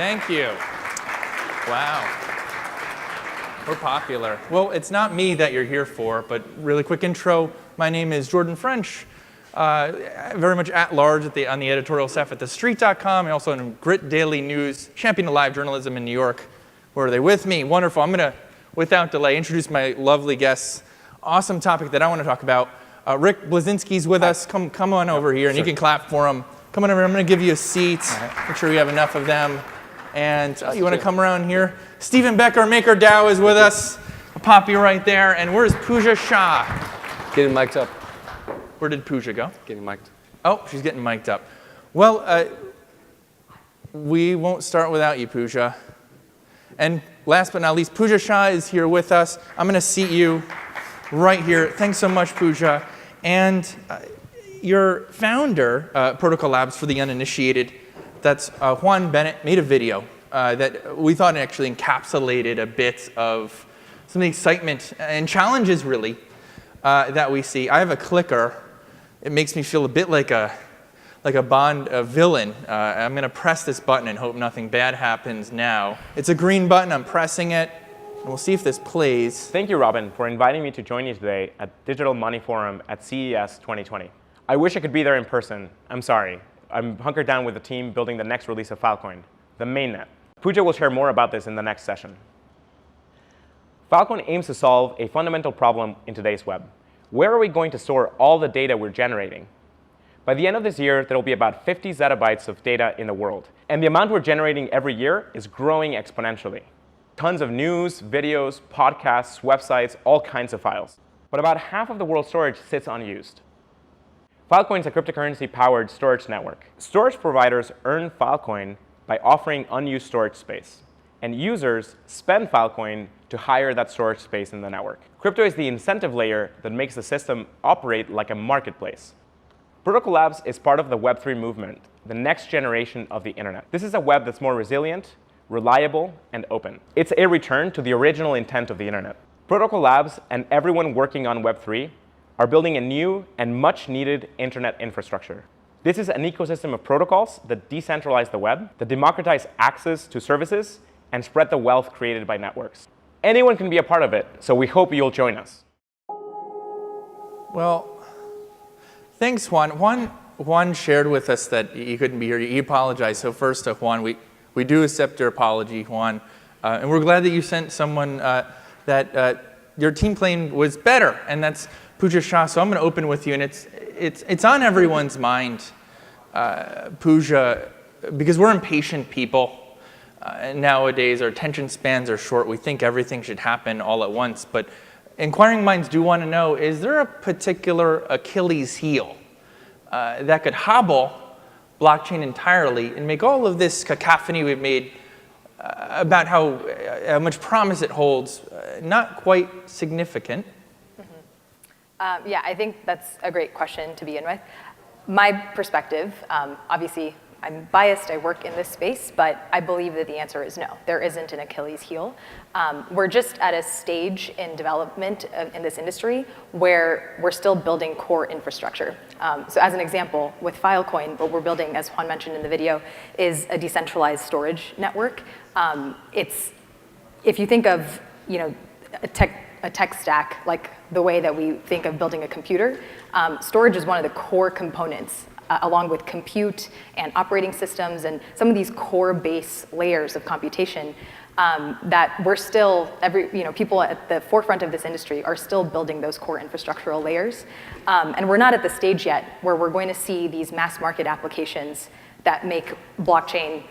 Thank you. Wow. We're popular. Well, it's not me that you're here for, but really quick intro. My name is Jordan French. Very much at large on the editorial staff at TheStreet.com and also in Grit Daily News, champion of live journalism in New York. Where are they with me? Wonderful. I'm going to, without delay, introduce my lovely guests. Awesome topic that I want to talk about. Rick Blesynski's with us. Come on over here, and you can clap for him. Come on over. I'm going to give you a seat. Make sure we have enough of them. And you want to come around here? Stephen Becker, MakerDAO, is with us. I'll pop you right there. And where's Pooja Shah? Getting mic'd up. Where did Pooja go? Getting mic'd. Oh, she's getting mic'd up. Well, we won't start without you, Pooja. And last but not least, Pooja Shah is here with us. I'm going to seat you right here. Thanks so much, Pooja. And your founder, Protocol Labs, for the uninitiated, that's Juan Bennett, made a video that we thought actually encapsulated a bit of some of the excitement and challenges, really, that we see. I have a clicker. It makes me feel a bit like a Bond villain. I'm going to press this button and hope nothing bad happens now. It's a green button. I'm pressing it. And we'll see if this plays. Thank you, Robin, for inviting me to join you today at Digital Money Forum at CES 2020. I wish I could be there in person. I'm sorry. I'm hunkered down with the team building the next release of Filecoin, the mainnet. Pooja will share more about this in the next session. Filecoin aims to solve a fundamental problem in today's web. Where are we going to store all the data we're generating? By the end of this year, there will be about 50 zettabytes of data in the world. And the amount we're generating every year is growing exponentially. Tons of news, videos, podcasts, websites, all kinds of files. But about half of the world's storage sits unused. Filecoin is a cryptocurrency-powered storage network. Storage providers earn Filecoin by offering unused storage space. And users spend Filecoin to hire that storage space in the network. Crypto is the incentive layer that makes the system operate like a marketplace. Protocol Labs is part of the Web3 movement, the next generation of the internet. This is a web that's more resilient, reliable, and open. It's a return to the original intent of the internet. Protocol Labs and everyone working on Web3 are building a new and much-needed internet infrastructure. This is an ecosystem of protocols that decentralize the web, that democratize access to services, and spread the wealth created by networks. Anyone can be a part of it, so we hope you'll join us. Well, thanks, Juan. Juan shared with us that he couldn't be here. He apologized. So first, Juan, we do accept your apology, Juan. And we're glad that you sent someone that your team claimed was better, and that's Pooja Shah. So I'm going to open with you, and it's on everyone's mind, Pooja, because we're impatient people. Nowadays, our attention spans are short. We think everything should happen all at once. But inquiring minds do want to know, is there a particular Achilles heel that could hobble blockchain entirely and make all of this cacophony we've made about how much promise it holds not quite significant? Yeah, I think that's a great question to begin with. My perspective, obviously, I'm biased, I work in this space, but I believe that the answer is no. There isn't an Achilles heel. We're just at a stage in development in this industry where we're still building core infrastructure. So as an example, with Filecoin, what we're building, as Juan mentioned in the video, is a decentralized storage network. If you think of a tech stack, like the way that we think of building a computer, storage is one of the core components, along with compute and operating systems and some of these core base layers of computation that we're still, people at the forefront of this industry are still building those core infrastructural layers. And we're not at the stage yet where we're going to see these mass market applications that make blockchain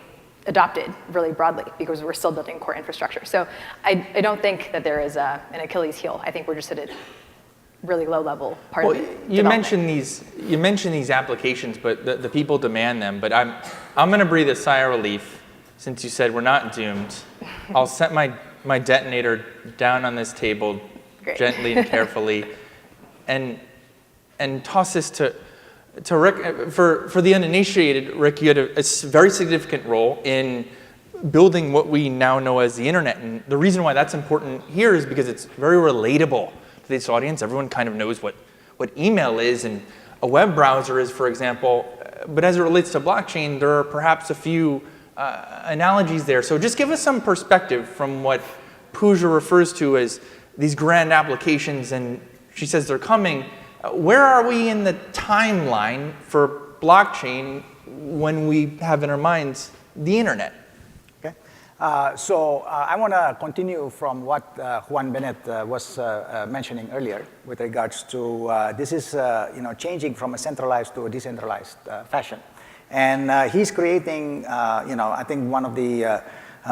adopted really broadly, because we're still building core infrastructure. So I don't think that there is an Achilles heel. I think we're just at a really low level part of it. You mentioned these applications, but the people demand them. But I'm going to breathe a sigh of relief since you said we're not doomed. I'll set my detonator down on this table gently and carefully, and toss this to Rick. For the uninitiated, Rick, you had a very significant role in building what we now know as the internet. And the reason why that's important here is because it's very relatable to this audience. Everyone kind of knows what email is and a web browser is, for example. But as it relates to blockchain, there are perhaps a few analogies there. So just give us some perspective from what Pooja refers to as these grand applications, and she says they're coming. Where are we in the timeline for blockchain when we have in our minds the internet? Okay. I want to continue from what Juan Bennett was mentioning earlier with regards to this is changing from a centralized to a decentralized fashion. And he's creating, I think one of the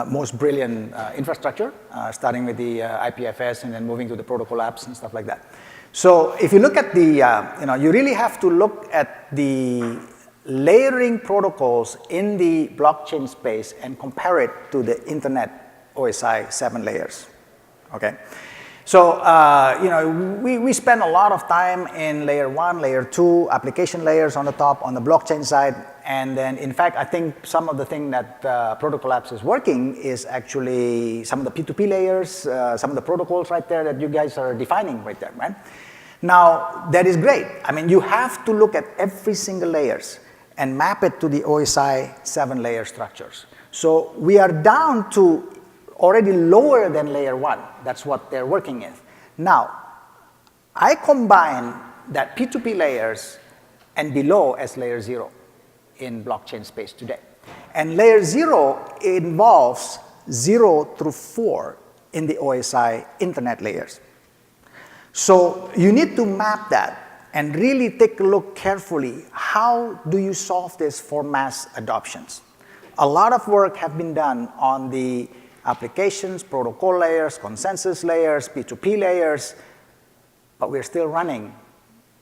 most brilliant infrastructure, starting with the IPFS and then moving to the protocol apps and stuff like that. So if you look at the, you really have to look at the layering protocols in the blockchain space and compare it to the internet OSI 7 layers, okay? So, we spend a lot of time in layer 1, layer 2, application layers on the top, on the blockchain side, and then, in fact, I think some of the thing that Protocol Apps is working is actually some of the P2P layers, some of the protocols right there that you guys are defining right there, right? Now, that is great. I mean, you have to look at every single layers and map it to the OSI 7 layer structures. So we are down to already lower than layer 1. That's what they're working in. Now, I combine that P2P layers and below as layer 0 in blockchain space today. And layer 0 involves 0 through 4 in the OSI internet layers. So you need to map that and really take a look carefully. How do you solve this for mass adoptions? A lot of work have been done on the applications, protocol layers, consensus layers, P2P layers, but we're still running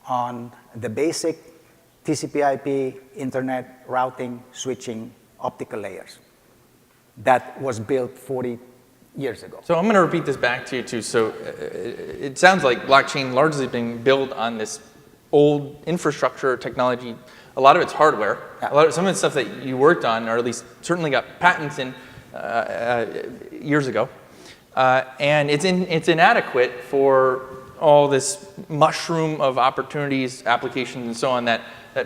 on the basic TCP/IP, internet, routing, switching, optical layers. That was built 40 years ago. So I'm going to repeat this back to you too. So it sounds like blockchain largely being built on this old infrastructure technology. A lot of it's hardware. Yeah. Some of the stuff that you worked on, or at least certainly got patents in years ago, and it's inadequate for all this mushroom of opportunities, applications, and so on that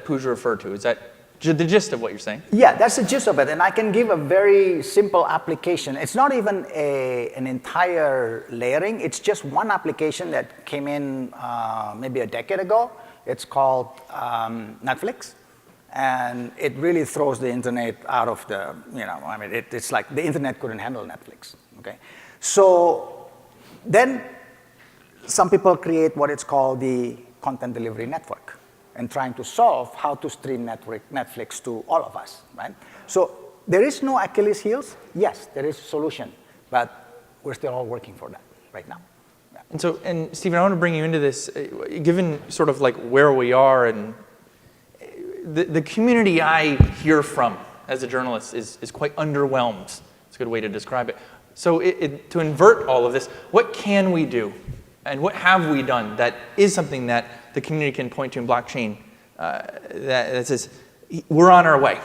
Pooja referred to. Is that the gist of what you're saying? Yeah, that's the gist of it, and I can give a very simple application. It's not even an entire layering. It's just one application that came in maybe a decade ago. It's called Netflix, and it really throws the internet out of the, it's like the internet couldn't handle Netflix, okay? So then some people create what it's called the content delivery network and trying to solve how to stream Netflix to all of us, right? So there is no Achilles heels. Yes, there is a solution, but we're still all working for that right now. Yeah. And Stephen, I want to bring you into this, given sort of like where we are, and the community I hear from as a journalist is quite underwhelmed. It's a good way to describe it. So to invert all of this, what can we do? And what have we done that is something that the community can point to in blockchain that says, we're on our way?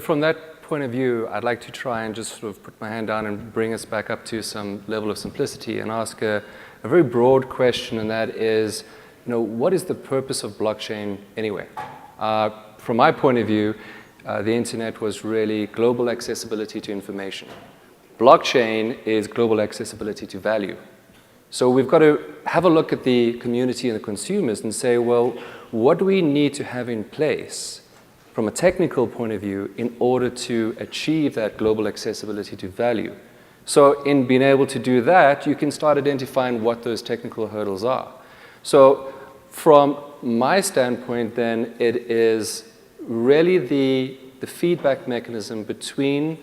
From that point of view, I'd like to try and just sort of put my hand down and bring us back up to some level of simplicity and ask a very broad question, and that is, what is the purpose of blockchain anyway? From my point of view, the internet was really global accessibility to information. Blockchain is global accessibility to value. So we've got to have a look at the community and the consumers and say, well, what do we need to have in place from a technical point of view in order to achieve that global accessibility to value? So in being able to do that, you can start identifying what those technical hurdles are. So from my standpoint, then, it is really the feedback mechanism between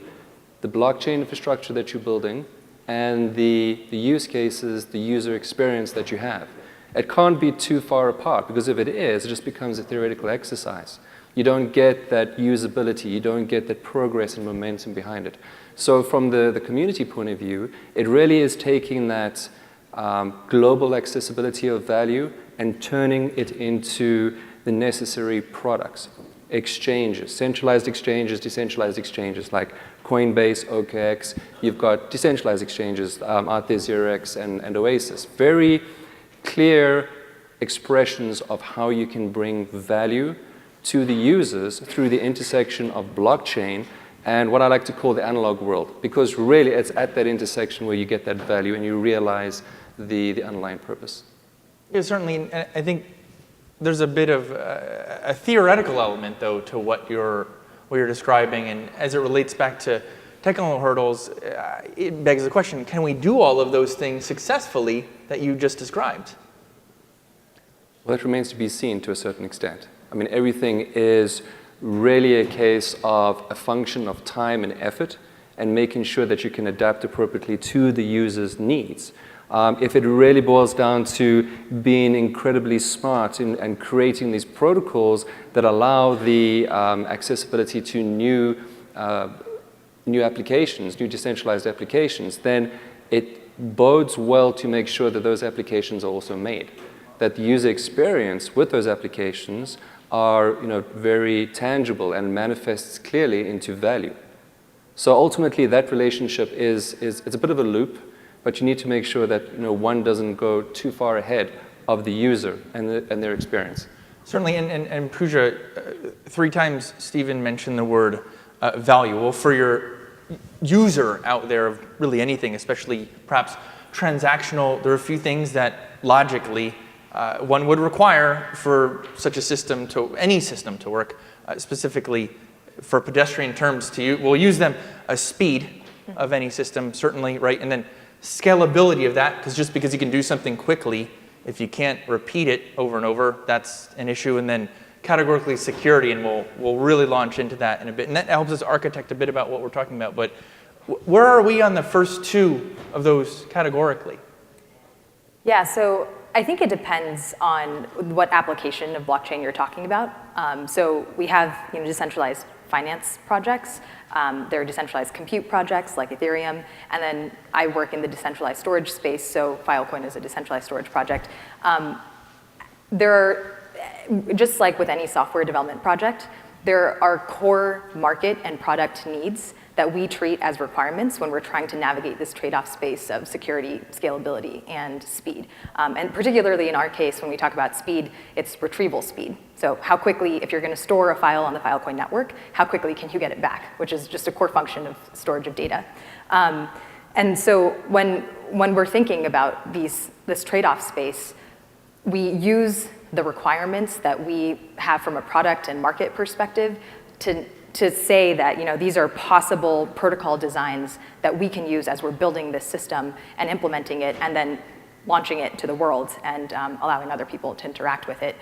the blockchain infrastructure that you're building and the use cases, the user experience that you have. It can't be too far apart, because if it is, it just becomes a theoretical exercise. You don't get that usability, you don't get that progress and momentum behind it. So from the community point of view, it really is taking that global accessibility of value and turning it into the necessary products. Exchanges, centralized exchanges, decentralized exchanges like Coinbase, OKX. You've got decentralized exchanges out there, Xerox and Oasis. Very clear expressions of how you can bring value to the users through the intersection of blockchain and what I like to call the analog world, because really it's at that intersection where you get that value and you realize the underlying purpose. Yeah, certainly. And I think there's a bit of a theoretical element, though, to what you're describing. And as it relates back to technical hurdles, it begs the question, can we do all of those things successfully that you just described? Well, that remains to be seen to a certain extent. I mean, everything is really a case of a function of time and effort and making sure that you can adapt appropriately to the user's needs. If it really boils down to being incredibly smart and creating these protocols that allow the accessibility to new applications, new decentralized applications, then it bodes well to make sure that those applications are also made, that the user experience with those applications are very tangible and manifests clearly into value. So ultimately, that relationship it's a bit of a loop, but you need to make sure that one doesn't go too far ahead of the user and their experience. Certainly, and Pooja, 3 times Stephen mentioned the word value. Well, for your user out there of really anything, especially perhaps transactional, there are a few things that logically one would require for such a system any system to work, specifically for pedestrian terms we'll use them, speed of any system, certainly, right? And then scalability of that, because you can do something quickly, if you can't repeat it over and over, that's an issue. And then categorically security, and we'll really launch into that in a bit. And that helps us architect a bit about what we're talking about. But where are we on the first 2 of those categorically? Yeah, so I think it depends on what application of blockchain you're talking about. So we have decentralized finance projects. There are decentralized compute projects like Ethereum. And then I work in the decentralized storage space, so Filecoin is a decentralized storage project. There are, just like with any software development project, there are core market and product needs that we treat as requirements when we're trying to navigate this trade-off space of security, scalability, and speed. And particularly in our case, when we talk about speed, it's retrieval speed. So how quickly, if you're going to store a file on the Filecoin network, how quickly can you get it back, which is just a core function of storage of data. And so when we're thinking about this trade-off space, we use the requirements that we have from a product and market perspective to say that these are possible protocol designs that we can use as we're building this system and implementing it and then launching it to the world and allowing other people to interact with it.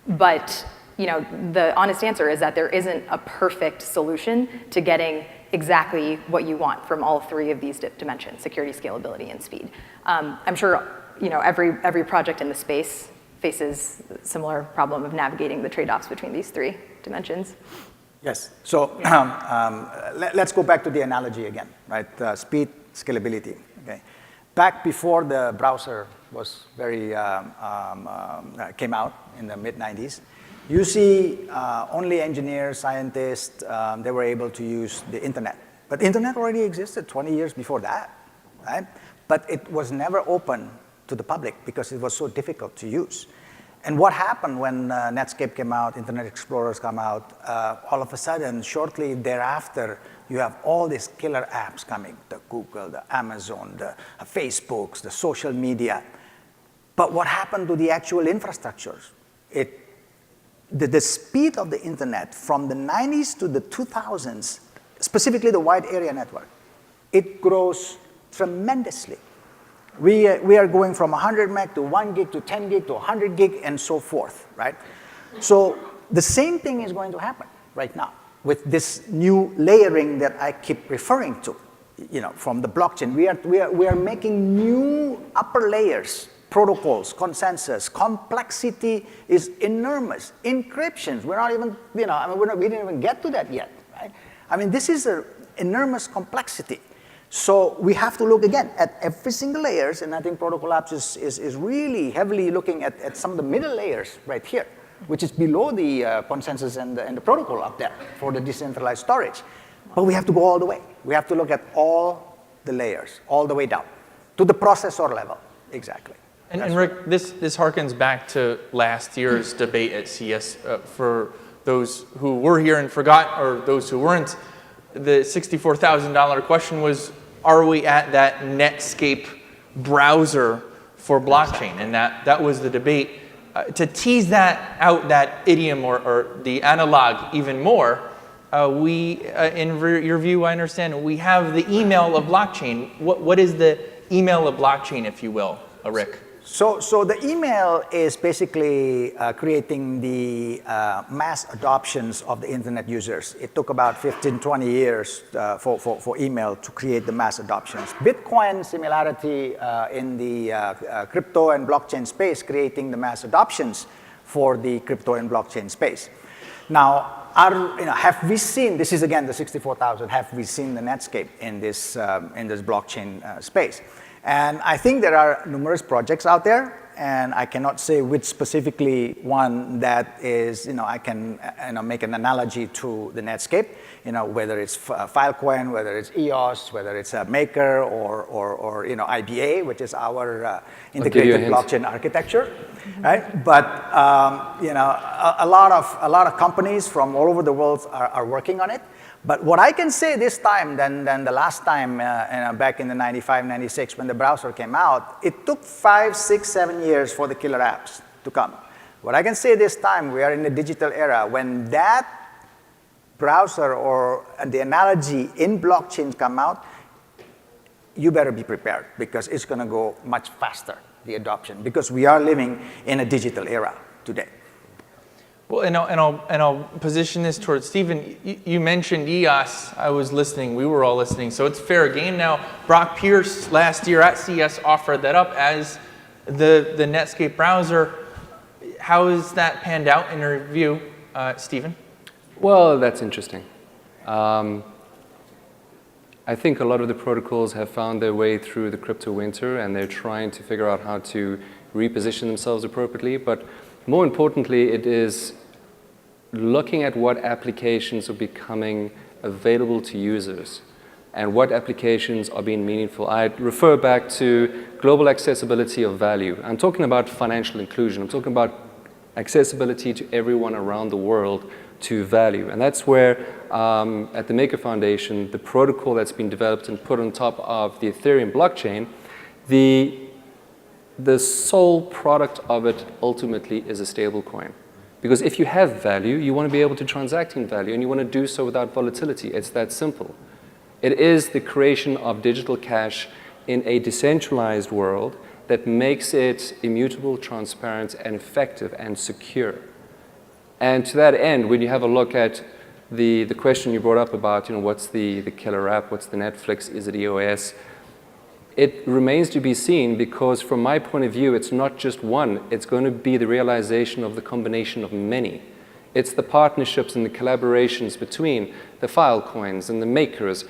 But the honest answer is that there isn't a perfect solution to getting exactly what you want from all 3 of these dimensions: security, scalability, and speed. I'm sure every project in the space faces a similar problem of navigating the trade-offs between these 3 dimensions. Yes. So let's go back to the analogy again, right? Speed, scalability. Okay. Back before the browser was came out in the mid-90s, you see only engineers, scientists, they were able to use the internet. But internet already existed 20 years before that, right? But it was never open to the public because it was so difficult to use. And what happened when Netscape came out, Internet Explorers come out, all of a sudden, shortly thereafter, you have all these killer apps coming, the Google, the Amazon, the Facebooks, the social media. But what happened to the actual infrastructures? The speed of the internet from the 90s to the 2000s, specifically the wide area network, it grows tremendously. We are going from 100 meg to 1 gig to 10 gig to 100 gig and so forth, right? So the same thing is going to happen right now with this new layering that I keep referring to, from the blockchain. We are making new upper layers, protocols, consensus. Complexity is enormous. Encryptions, we're not even, we didn't even get to that yet, right? This is an enormous complexity. So we have to look again at every single layers, and I think Protocol Labs is really heavily looking at some of the middle layers right here, which is below the consensus and the protocol up there for the decentralized storage. But we have to go all the way. We have to look at all the layers, all the way down to the processor level. Exactly. And Rick, this harkens back to last year's debate at CS. For those who were here and forgot, or those who weren't, the $64,000 question was, are we at that Netscape browser for blockchain? And that was the debate. To tease that out, that idiom or the analog even more, in your view, I understand, we have the email of blockchain. What is the email of blockchain, if you will, Rick? So the email is basically creating the mass adoptions of the internet users. It took about 15, 20 years for email to create the mass adoptions. Bitcoin similarity in the crypto and blockchain space, creating the mass adoptions for the crypto and blockchain space. Now, have we seen, this is again the 64,000, have we seen the Netscape in this blockchain space? And I think there are numerous projects out there, and I cannot say which specifically one that is, I can make an analogy to the Netscape, whether it's Filecoin, whether it's EOS, whether it's Maker or IBA, which is our integrated blockchain architecture, right? But a lot of companies from all over the world are working on it. But what I can say this time than the last time, back in the 95, 96, when the browser came out, it took 5, 6, 7 years for the killer apps to come. What I can say this time, we are in the digital era. When that browser or the analogy in blockchain come out, you better be prepared because it's going to go much faster, the adoption, because we are living in a digital era today. Well, and I'll position this towards Stephen. You mentioned EOS. I was listening. We were all listening. So it's fair game now. Brock Pierce last year at CES offered that up as the Netscape browser. How has that panned out in your view, Stephen? Well, that's interesting. I think a lot of the protocols have found their way through the crypto winter, and they're trying to figure out how to reposition themselves appropriately. But more importantly, it is looking at what applications are becoming available to users and what applications are being meaningful. I refer back to global accessibility of value. I'm talking about financial inclusion. I'm talking about accessibility to everyone around the world to value. And that's where, at the Maker Foundation, the protocol that's been developed and put on top of the Ethereum blockchain, the sole product of it ultimately is a stable coin. Because if you have value, you want to be able to transact in value, and you want to do so without volatility. It's that simple. It is the creation of digital cash in a decentralized world that makes it immutable, transparent, and effective and secure. And to that end, when you have a look at the question you brought up about, what's the killer app, what's the Netflix, is it EOS? It remains to be seen because from my point of view, it's not just one. It's going to be the realization of the combination of many. It's the partnerships and the collaborations between the Filecoins and the makers.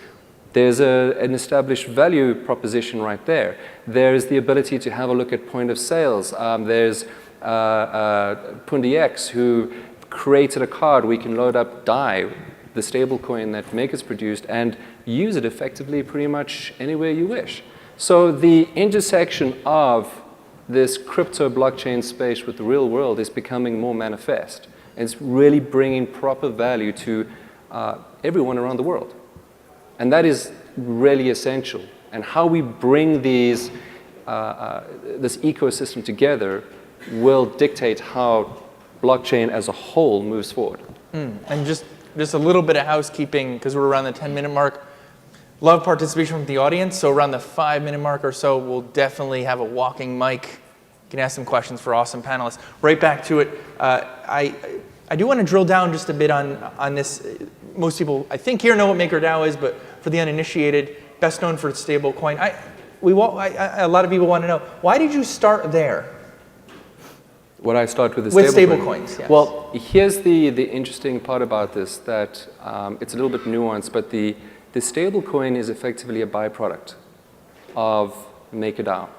There's an established value proposition right there. There's the ability to have a look at point of sales. There's Pundi who created a card we can load up DAI, the stablecoin that Maker's produced, and use it effectively pretty much anywhere you wish. So the intersection of this crypto blockchain space with the real world is becoming more manifest. It's really bringing proper value to everyone around the world. And that is really essential. And how we bring these, this ecosystem together will dictate how blockchain as a whole moves forward. And just a little bit of housekeeping, because we're around the 10-minute mark. Love participation from the audience, so around the 5-minute mark or so, we'll definitely have a walking mic. You can ask some questions for awesome panelists. Right back to it, I do want to drill down just a bit on this. Most people, I think, here know what MakerDAO is, but for the uninitiated, best known for its stablecoin. A lot of people want to know, why did you start there? What I start with the stablecoins, yes. Well, here's the interesting part about this, that it's a little bit nuanced, but the stablecoin is effectively a byproduct of MakerDAO.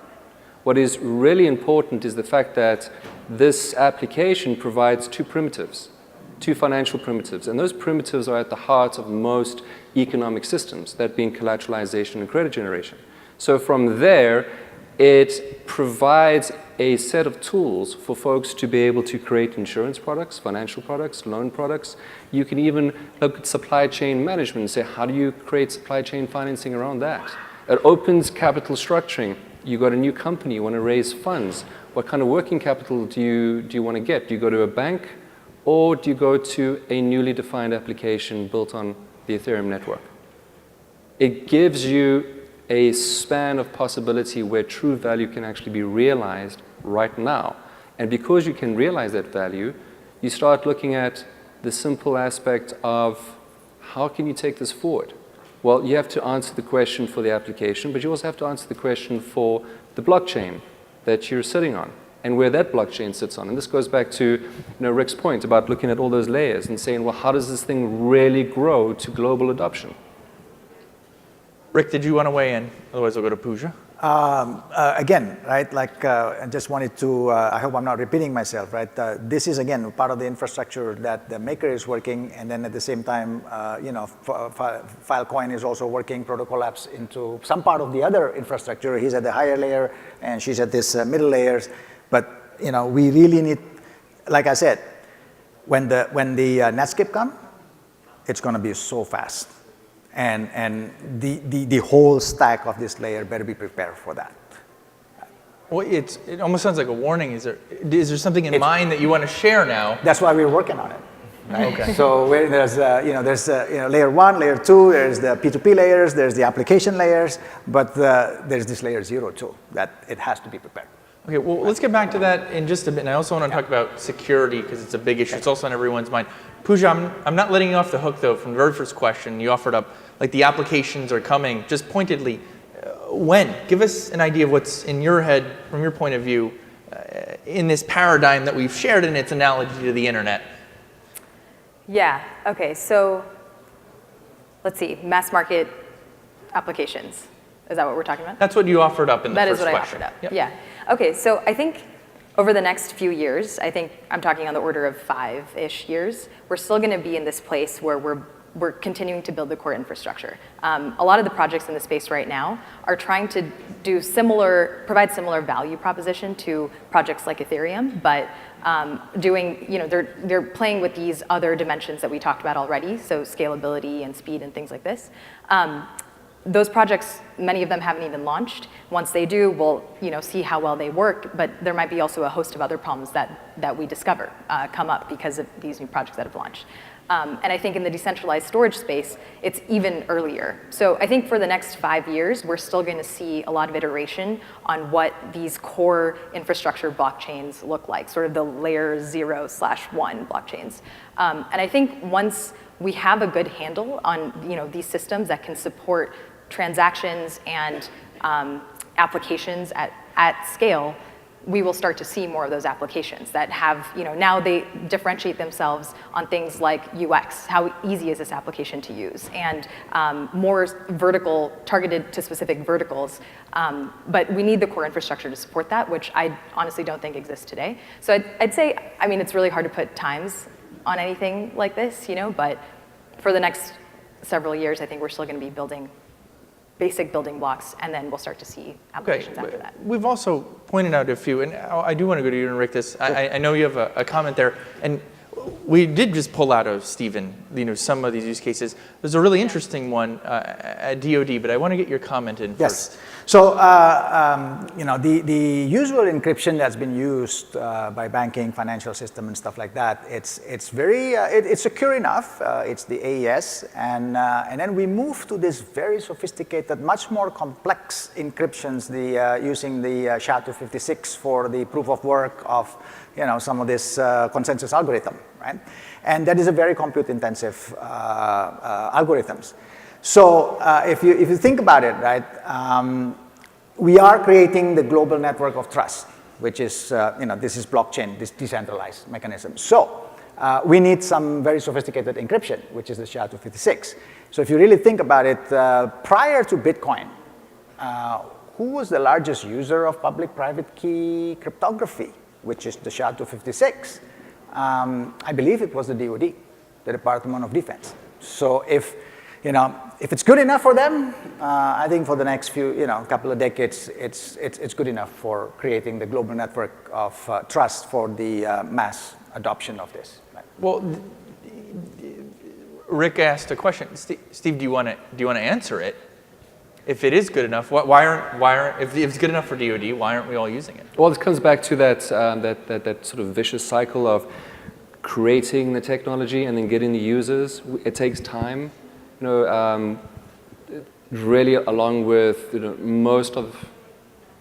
What is really important is the fact that this application provides two financial primitives, and those primitives are at the heart of most economic systems, that being collateralization and credit generation. So from there, It provides a set of tools for folks to be able to create insurance products, financial products, loan products. You can even look at supply chain management and say, how do you create supply chain financing around that? It opens capital structuring. You got a new company, you want to raise funds. What kind of working capital do you want to get? Do you go to a bank, or do you go to a newly defined application built on the Ethereum network? It gives you a span of possibility where true value can actually be realized right now. And because you can realize that value, you start looking at the simple aspect of how can you take this forward? Well, you have to answer the question for the application, but you also have to answer the question for the blockchain that you're sitting on and where that blockchain sits on. And this goes back to Rick's point about looking at all those layers and saying, well, how does this thing really grow to global adoption? Rick, did you want to weigh in? Otherwise, we'll go to Pooja. Again, right, like I just wanted to, I hope I'm not repeating myself, right? This is, again, part of the infrastructure that the Maker is working, and then at the same time, Filecoin is also working, Protocol Labs into some part of the other infrastructure. He's at the higher layer, and she's at this middle layers. But, we really need, like I said, when the Netscape come, it's going to be so fast. And the whole stack of this layer better be prepared for that. Well, it almost sounds like a warning. Is there something in mind that you want to share now? That's why we're working on it. Right? Okay. So there's layer 1, layer 2, there's the P2P layers, there's the application layers, but there's this layer 0 too, that it has to be prepared. Okay, well, let's get back to that in just a bit. And I also want to talk about security because it's a big issue. It's also on everyone's mind. Pooja, I'm not letting you off the hook, though, from the very first question. You offered up, like, the applications are coming. Just pointedly, when? Give us an idea of what's in your head, from your point of view, in this paradigm that we've shared in its analogy to the internet. Yeah, okay, so let's see, mass market applications. Is that what we're talking about? That's what you offered up in the first question. That is what I offered up, yeah. Okay, so I think over the next few years, I think I'm talking on the order of 5-ish years, we're still going to be in this place where we're continuing to build the core infrastructure. A lot of the projects in the space right now are trying to provide similar value proposition to projects like Ethereum, but they're playing with these other dimensions that we talked about already, so scalability and speed and things like this. Those projects, many of them haven't even launched. Once they do, we'll see how well they work, but there might be also a host of other problems that we discover come up because of these new projects that have launched. And I think in the decentralized storage space, it's even earlier. So I think for the next 5 years, we're still going to see a lot of iteration on what these core infrastructure blockchains look like, sort of the layer 0/1 blockchains. And I think once we have a good handle on these systems that can support transactions and applications at scale, we will start to see more of those applications that have, now they differentiate themselves on things like UX, how easy is this application to use, and more vertical, targeted to specific verticals. But we need the core infrastructure to support that, which I honestly don't think exists today. So I'd say, it's really hard to put times on anything like this, but for the next several years, I think we're still going to be building basic building blocks, and then we'll start to see applications after that. We've also pointed out a few, and I do want to go to you and Rick this. I know you have a comment there, and we did just pull out of Stephen, some of these use cases. There's a really interesting one at DoD, but I want to get your comment in first. Yes. So, the usual encryption that's been used by banking, financial system, and stuff like that, it's very, it's secure enough. It's the AES, and then we move to this very sophisticated, much more complex encryptions, using the SHA-256 for the proof of work of, some of this consensus algorithm, right? And that is a very compute-intensive algorithms. So if you think about it, right, we are creating the global network of trust, which is, this is blockchain, this decentralized mechanism. So we need some very sophisticated encryption, which is the SHA-256. So if you really think about it, prior to Bitcoin, who was the largest user of public-private key cryptography, which is the SHA-256? I believe it was the DoD, the Department of Defense. So if, If it's good enough for them, I think for the next few, couple of decades, it's good enough for creating the global network of trust for the mass adoption of this. Right? Well, Rick asked a question. Steve, do you want to answer it? If it is good enough, why aren't if it's good enough for DoD, why aren't we all using it? Well, it comes back to that sort of vicious cycle of creating the technology and then getting the users. It takes time. Really, along with most of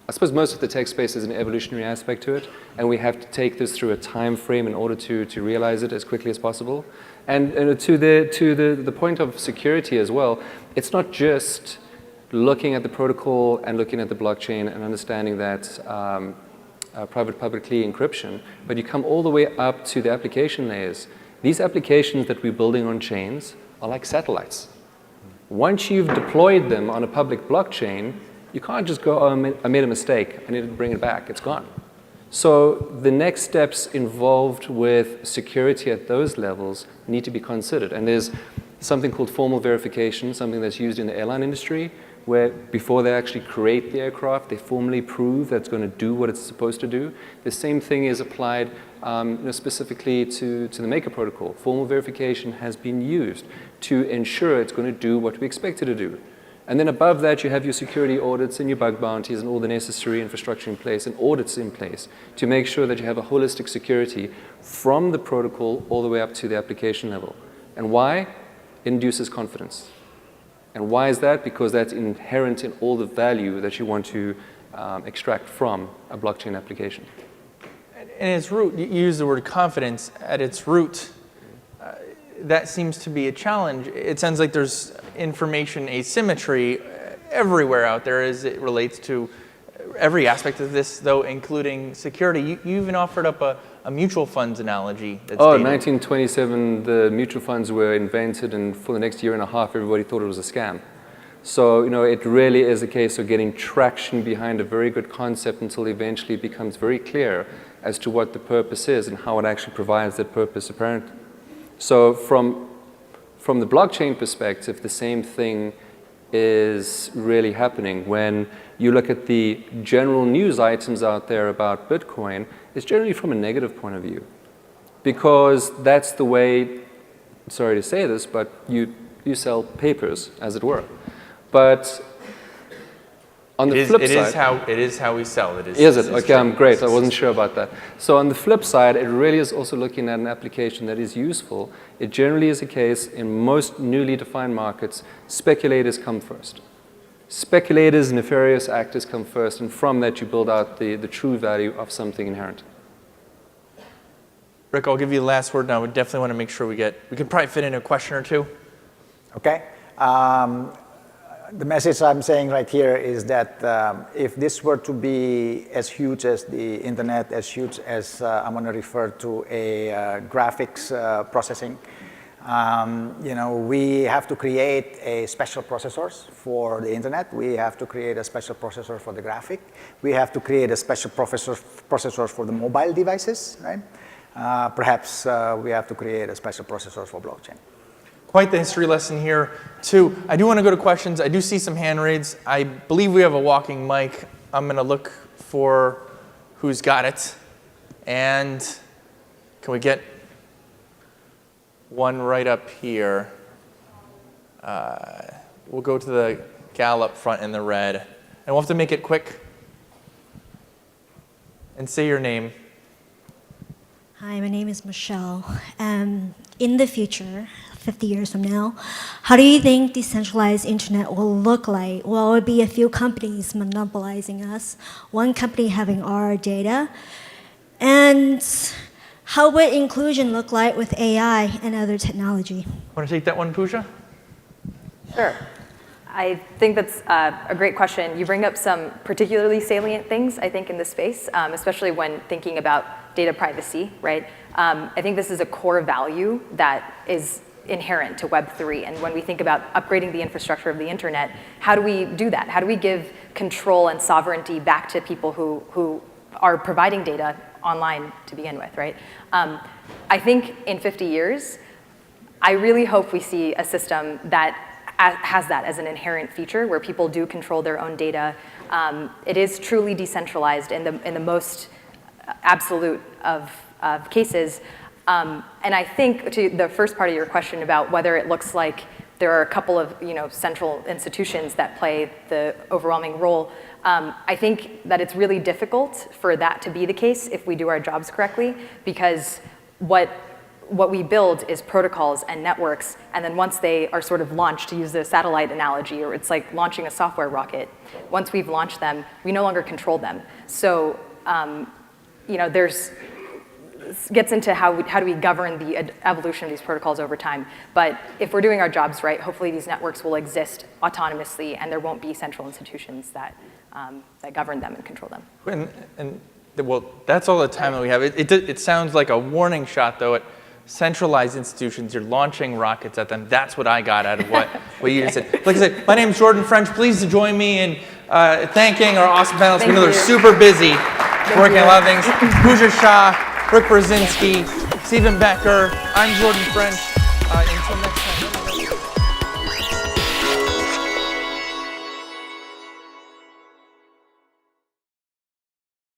the tech space is an evolutionary aspect to it, and we have to take this through a time frame in order to realize it as quickly as possible. And to the point of security as well, it's not just looking at the protocol and looking at the blockchain and understanding that private-public key encryption, but you come all the way up to the application layers. These applications that we're building on chains are like satellites. Once you've deployed them on a public blockchain, you can't just go, oh, I made a mistake, I need to bring it back, it's gone. So the next steps involved with security at those levels need to be considered. And there's something called formal verification, something that's used in the airline industry, where before they actually create the aircraft, they formally prove that it's going to do what it's supposed to do. The same thing is applied specifically to the Maker protocol. Formal verification has been used to ensure it's going to do what we expect it to do. And then above that, you have your security audits and your bug bounties and all the necessary infrastructure in place and audits in place to make sure that you have a holistic security from the protocol all the way up to the application level. And why? It induces confidence. And why is that? Because that's inherent in all the value that you want to extract from a blockchain application. In its root, you use the word confidence. At its root, that seems to be a challenge. It sounds like there's information asymmetry everywhere out there as it relates to every aspect of this, though, including security. You even offered up a mutual funds analogy. That's in dated. 1927, the mutual funds were invented, and for the next year and a half, everybody thought it was a scam. So, it really is a case of getting traction behind a very good concept until eventually it becomes very clear as to what the purpose is and how it actually provides that purpose apparent. So from the blockchain perspective, the same thing is really happening. When you look at the general news items out there about Bitcoin, it's generally from a negative point of view. Because that's the way, sorry to say this, but you sell papers, as it were. But on the flip side, it is how we sell. Is it? Okay, I'm great. I wasn't sure about that. So on the flip side, it really is also looking at an application that is useful. It generally is the case in most newly defined markets, speculators come first. Speculators, nefarious actors come first, and from that you build out the true value of something inherent. Rick, I'll give you the last word now. We definitely want to make sure we could probably fit in a question or two. Okay. The message I'm saying right here is that if this were to be as huge as the internet, as huge as I'm going to refer to a graphics processing, we have to create a special processors for the internet. We have to create a special processor for the graphic. We have to create a special processors for the mobile devices, right? Perhaps we have to create a special processor for blockchain. Quite the history lesson here, too. I do want to go to questions. I do see some hand raised. I believe we have a walking mic. I'm going to look for who's got it. And can we get one right up here? We'll go to the gal up front in the red. And we'll have to make it quick. And say your name. Hi, my name is Michelle. In the future, 50 years from now, how do you think decentralized internet will look like? Will it be a few companies monopolizing us, one company having our data? And how would inclusion look like with AI and other technology? Want to take that one, Pooja? Sure. I think that's a great question. You bring up some particularly salient things, I think, in this space, especially when thinking about data privacy, right? I think this is a core value that is inherent to Web3. And when we think about upgrading the infrastructure of the internet, how do we do that? How do we give control and sovereignty back to people who are providing data online to begin with, right? I think in 50 years, I really hope we see a system that has that as an inherent feature where people do control their own data. It is truly decentralized in the most absolute of cases. And I think to the first part of your question about whether it looks like there are a couple of central institutions that play the overwhelming role, I think that it's really difficult for that to be the case if we do our jobs correctly, because what we build is protocols and networks, and then once they are sort of launched, to use the satellite analogy, or it's like launching a software rocket, once we've launched them, we no longer control them. So, gets into how do we govern the evolution of these protocols over time. But if we're doing our jobs right, hopefully these networks will exist autonomously, and there won't be central institutions that govern them and control them. Well, that's all the time that we have. It sounds like a warning shot, though, at centralized institutions. You're launching rockets at them. That's what I got out of what you just said. Like I said, my name is Jordan French. Please join me in thanking our awesome panelists. We know they're super busy working on a lot of things. Pooja Shah, Blesynski, Stephen Becker. I'm Jordan French. Until next time.